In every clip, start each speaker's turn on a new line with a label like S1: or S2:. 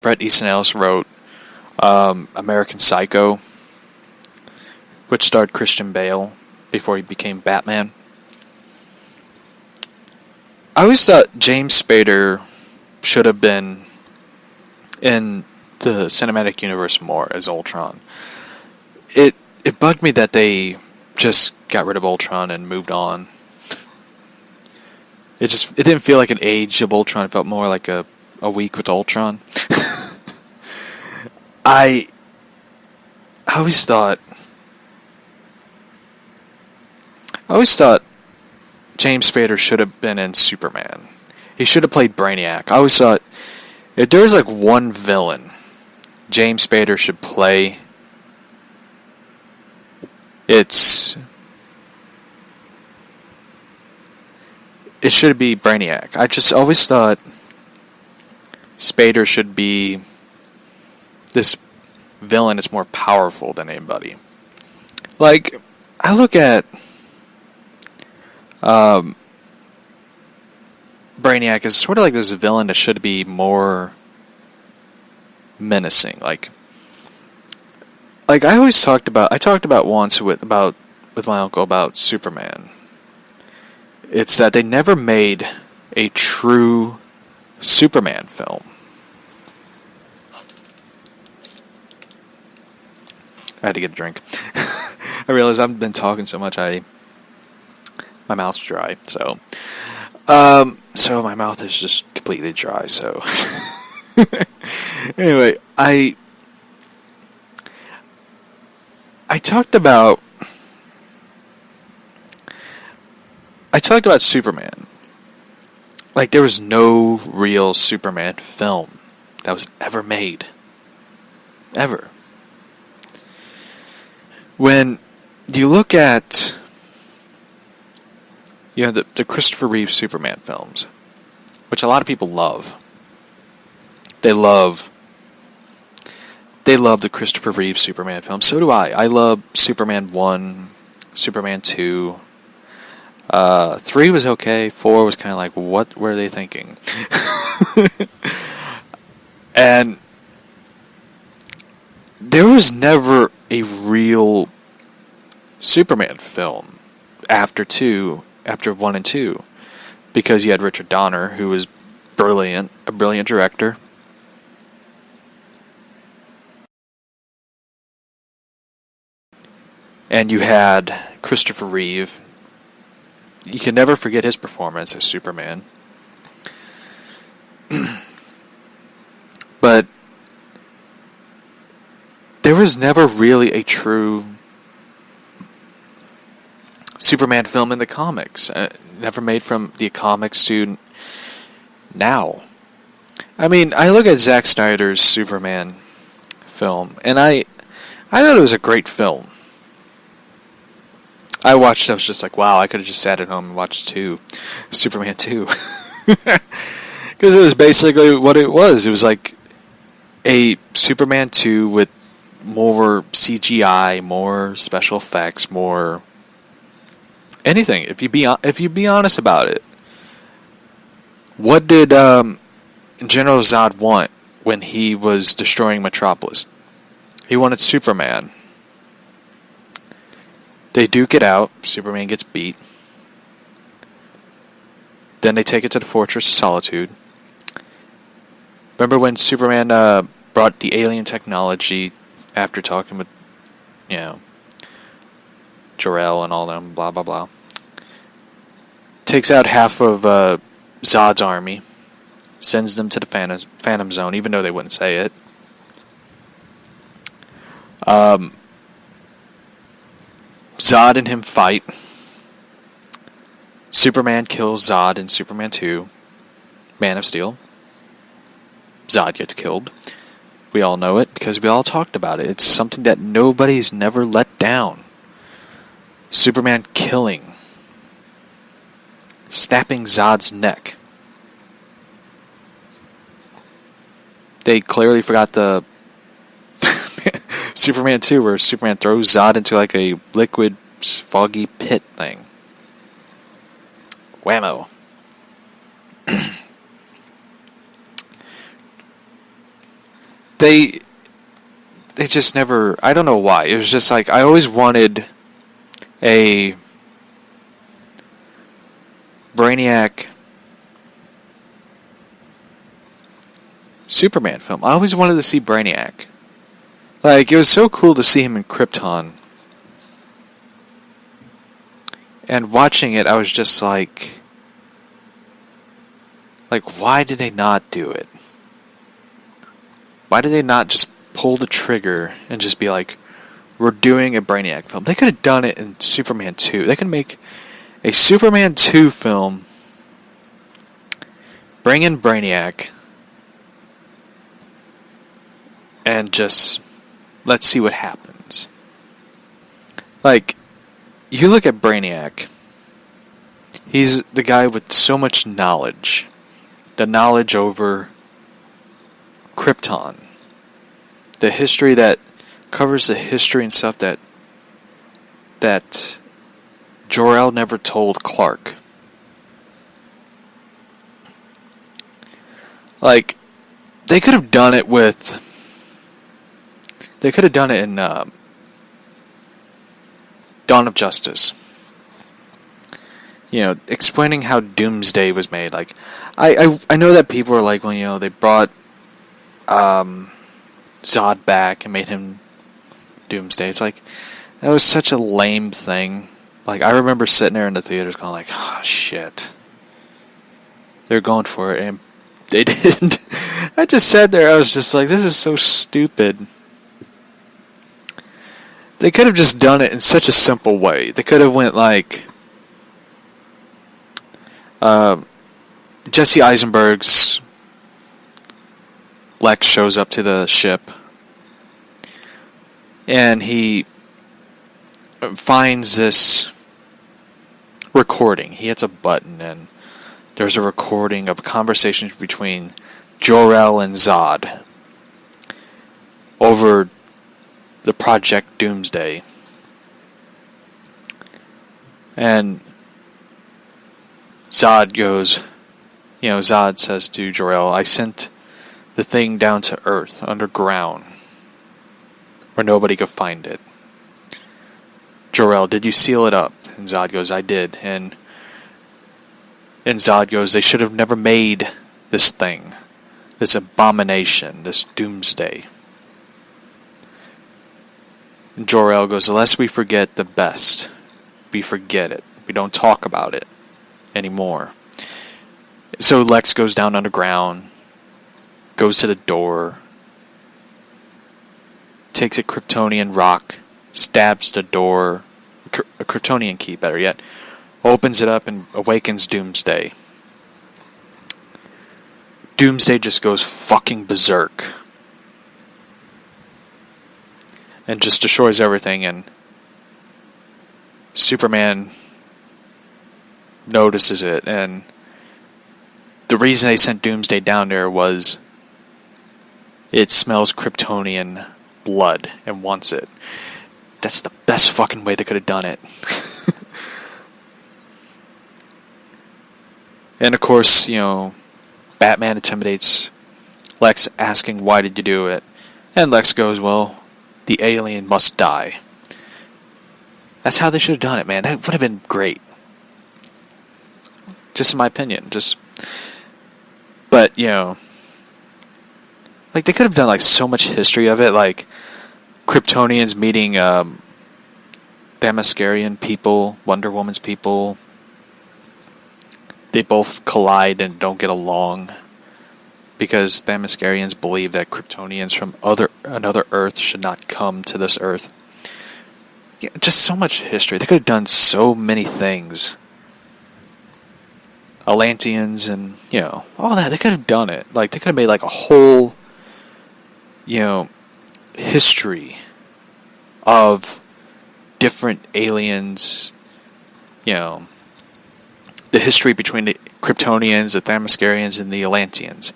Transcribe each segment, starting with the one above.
S1: Bret Easton Ellis wrote American Psycho, which starred Christian Bale before he became Batman. I always thought James Spader should have been in the cinematic universe more as Ultron. It bugged me that they just got rid of Ultron and moved on. It didn't feel like an age of Ultron. It felt more like a week with Ultron. I always thought James Spader should have been in Superman. He should have played Brainiac. I always thought if there was like one villain James Spader should play, it should be Brainiac. I just always thought Spader should be this villain that's more powerful than anybody. Like, I look at Brainiac as sort of like this villain that should be more menacing. Like I talked about once with my uncle about Superman. It's that they never made a true Superman film. I had to get a drink. I realized I've been talking so much, my mouth's dry. So my mouth is just completely dry. So anyway, I talked about Superman. Like, there was no real Superman film that was ever made. Ever. When you look at the Christopher Reeve Superman films, which a lot of people love. They love the Christopher Reeve Superman films. So do I. I love Superman 1, Superman 2. 3 was okay. 4 was kind of like, what were they thinking? And there was never a real Superman film after 1 and 2, because you had Richard Donner, who was a brilliant director. And you had Christopher Reeve. You can never forget his performance as Superman. But there was never really a true Superman film in the comics. Never made from the comics to now. I mean, I look at Zack Snyder's Superman film, and I thought it was a great film. I was just like, wow, I could have just sat at home and watched Superman 2. Because it was basically what it was. It was like a Superman 2 with more CGI, more special effects, more anything. If you be honest about it, what did General Zod want when he was destroying Metropolis? He wanted Superman. They duke it out. Superman gets beat. Then they take it to the Fortress of Solitude. Remember when Superman brought the alien technology after talking with, Jor-El and all them, blah, blah, blah. Takes out half of Zod's army. Sends them to the Phantom Zone, even though they wouldn't say it. Zod and him fight. Superman kills Zod in Superman 2. Man of Steel. Zod gets killed. We all know it because we all talked about it. It's something that nobody's never let down. Superman killing. Snapping Zod's neck. They clearly forgot the Superman 2, where Superman throws Zod into like a liquid, foggy pit thing. Whammo. they just never, I don't know why. It was just like, I always wanted a Brainiac Superman film. I always wanted to see Brainiac. Like, it was so cool to see him in Krypton. And watching it, I was just like, why did they not do it? Why did they not just pull the trigger and just be like, we're doing a Brainiac film? They could have done it in Superman 2. They could make a Superman 2 film, bring in Brainiac, and just let's see what happens. Like, you look at Brainiac, he's the guy with so much knowledge. The knowledge over Krypton. The history that covers the history and stuff that Jor-El never told Clark. Like, they could have done it with... They could have done it in Dawn of Justice. You know, explaining how Doomsday was made. Like, I know that people are like, well, you know, they brought Zod back and made him Doomsday. It's like, that was such a lame thing. Like, I remember sitting there in the theaters going like, oh, shit. They're going for it, and they didn't. I just sat there, I was just like, this is so stupid. They could have just done it in such a simple way. They could have went like... Jesse Eisenberg's Lex shows up to the ship. And he finds this recording. He hits a button and there's a recording of a conversation between Jor-El and Zod over the Project Doomsday. And Zod goes, you know, Zod says to Jor-El, I sent the thing down to Earth, underground, where nobody could find it. Jor-El, did you seal it up? And Zod goes, I did. And Zod goes, they should have never made this thing, this abomination, this Doomsday. And Jor-El goes, unless we forget the best, we forget it. We don't talk about it anymore. So Lex goes down underground, goes to the door, takes a Kryptonian rock, stabs the door, a Kryptonian key, better yet, opens it up and awakens Doomsday. Doomsday just goes fucking berserk. And just destroys everything, and Superman notices it, and the reason they sent Doomsday down there was it smells Kryptonian blood and wants it. That's the best fucking way they could have done it. And of course, you know, Batman intimidates Lex, asking, why did you do it? And Lex goes, well, the alien must die. That's how they should have done it, man. That would have been great. Just in my opinion. But, you know, like, they could have done, like, so much history of it, like, Kryptonians meeting, Themyscirian people, Wonder Woman's people. They both collide and don't get along, because Themyscirians believe that Kryptonians from another Earth should not come to this Earth. Yeah, just so much history. They could have done so many things. Atlanteans and, you know, all that. They could have done it. Like, they could have made, like, a whole, you know, history of different aliens, you know, the history between the Kryptonians, the Themyscirians, and the Atlanteans.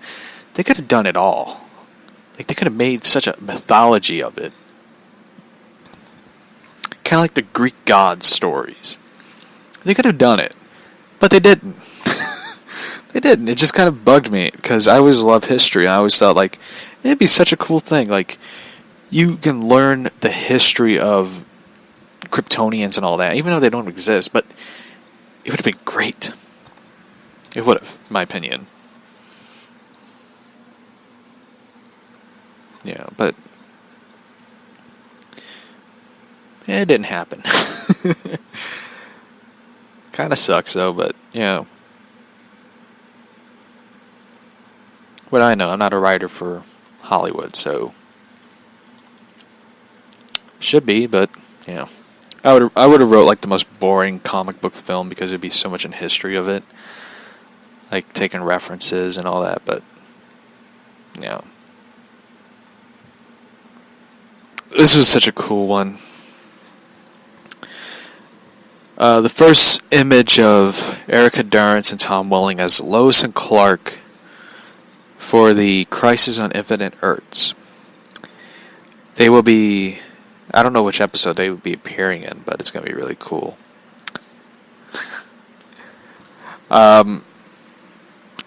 S1: They could have done it all. Like, they could have made such a mythology of it. Kind of like the Greek gods stories. They could have done it. But they didn't. They didn't. It just kind of bugged me, because I always loved history. I always thought, like, It'd be such a cool thing. Like, you can learn the history of Kryptonians and all that, even though they don't exist, but it would have been great. It would have, in my opinion. Yeah, but it didn't happen. Kind of sucks, though, but, you know. What I know, I'm not a writer for Hollywood, so should be, but, you know. I would have wrote, like, the most boring comic book film because there'd be so much in history of it. Like, taking references and all that, but, you know. This was such a cool one. The first image of Erica Durance and Tom Welling as Lois and Clark for the Crisis on Infinite Earths. They will be... I don't know which episode they would be appearing in, but it's going to be really cool. I'm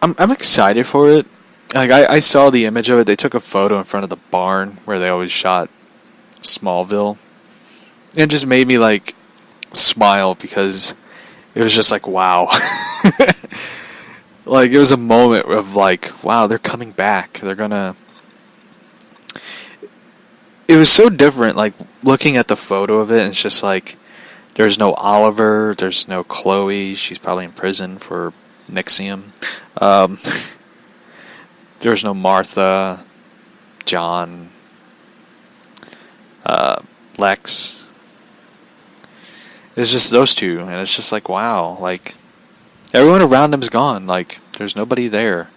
S1: excited for it. Like, I saw the image of it. They took a photo in front of the barn where they always shot Smallville. And it just made me, like, smile because it was just like, wow. Like, it was a moment of, like, wow, they're coming back. They're gonna... It was so different, like, looking at the photo of it, and it's just like, there's no Oliver, there's no Chloe, she's probably in prison for Nixium. There's no Martha, John, Lex. It's just those two, and it's just like, wow, like, everyone around him's gone, like, there's nobody there.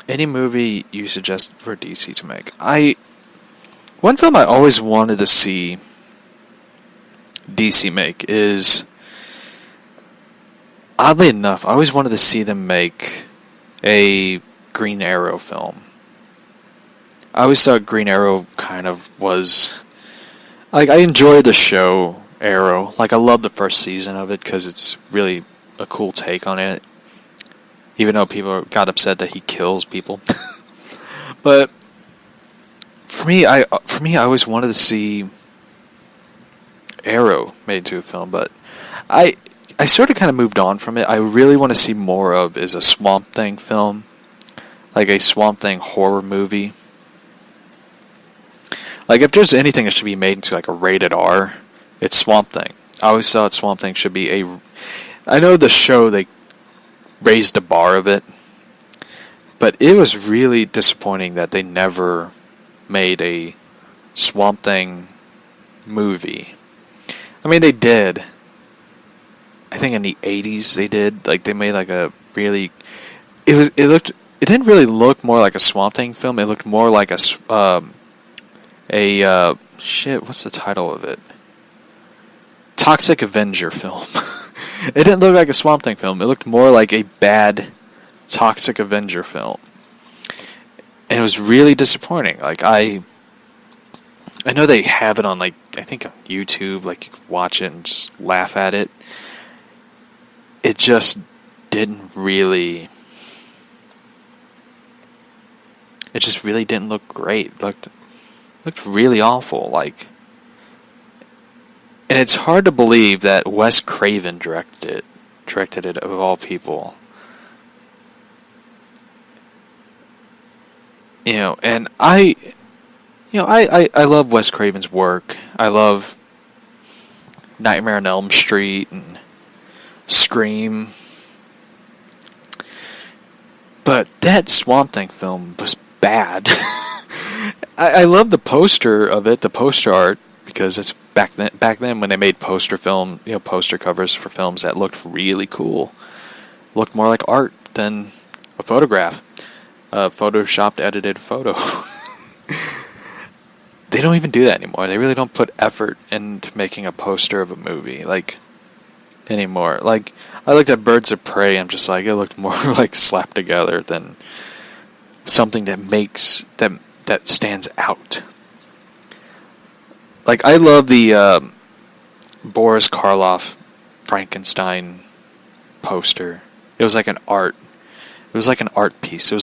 S1: Any movie you suggest for DC to make? One film I always wanted to see DC make is, oddly enough, I always wanted to see them make a Green Arrow film. I always thought Green Arrow kind of was... Like, I enjoyed the show Arrow. Like, I love the first season of it because it's really a cool take on it. Even though people got upset that he kills people. But for me, I always wanted to see Arrow made into a film, but I sort of kind of moved on from it. I really want to see more of is a Swamp Thing film, like a Swamp Thing horror movie. Like, if there's anything that should be made into like a rated R, it's Swamp Thing. I always thought Swamp Thing should be a... I know the show, they raised the bar of it, but it was really disappointing that they never made a Swamp Thing movie. I mean, they did. I think in the 80s they did. Like, they made like a really... It didn't really look more like a Swamp Thing film. It looked more like what's the title of it? Toxic Avenger film. It didn't look like a Swamp Thing film. It looked more like a bad Toxic Avenger film. And it was really disappointing. Like, I know they have it on, like, I think on YouTube. Like, you can watch it and just laugh at it. It just didn't really... It just really didn't look great. It looked really awful. Like... And it's hard to believe that Wes Craven directed it of all people. You know, and I love Wes Craven's work. I love Nightmare on Elm Street and Scream. But that Swamp Thing film was bad. I love the poster of it, the poster art, because it's back then when they made poster covers for films that looked really cool. Looked more like art than a photograph. A photoshopped edited photo. They don't even do that anymore. They really don't put effort into making a poster of a movie, like, anymore. Like, I looked at Birds of Prey, I'm just like, it looked more like slapped together than something that stands out. Like, I love the Boris Karloff Frankenstein poster. It was like an art. It was like an art piece. It